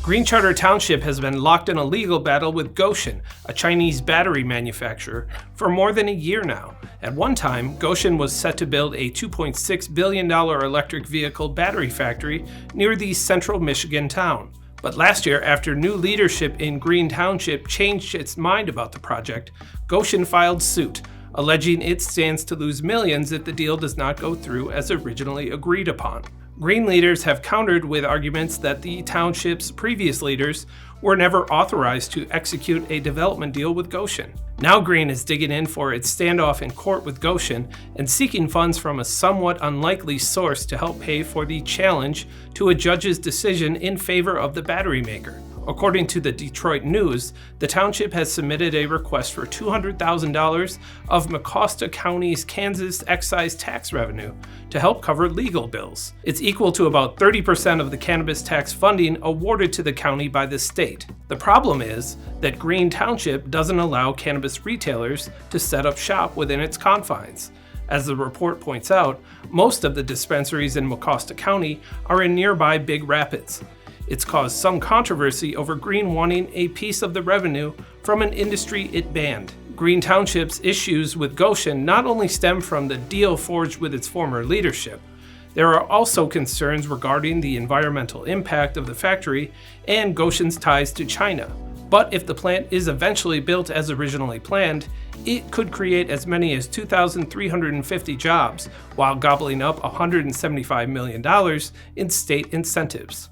Green Charter Township has been locked in a legal battle with Gotion, a Chinese battery manufacturer, for more than a year now. At one time, Gotion was set to build a $2.6 billion electric vehicle battery factory near the central Michigan town. But last year, after new leadership in Green Township changed its mind about the project, Gotion filed suit, alleging it stands to lose millions if the deal does not go through as originally agreed upon. Green leaders have countered with arguments that the township's previous leaders were never authorized to execute a development deal with Gotion. Now Green is digging in for its standoff in court with Gotion and seeking funds from a somewhat unlikely source to help pay for the challenge to a judge's decision in favor of the battery maker. According to the Detroit News, the township has submitted a request for $200,000 of Mecosta County's Kansas excise tax revenue to help cover legal bills. It's equal to about 30% of the cannabis tax funding awarded to the county by the state. The problem is that Green Township doesn't allow cannabis retailers to set up shop within its confines. As the report points out, most of the dispensaries in Mecosta County are in nearby Big Rapids. It's caused some controversy over Green wanting a piece of the revenue from an industry it banned. Green Township's issues with Gotion not only stem from the deal forged with its former leadership, there are also concerns regarding the environmental impact of the factory and Gotion's ties to China. But if the plant is eventually built as originally planned, it could create as many as 2,350 jobs while gobbling up $175 million in state incentives.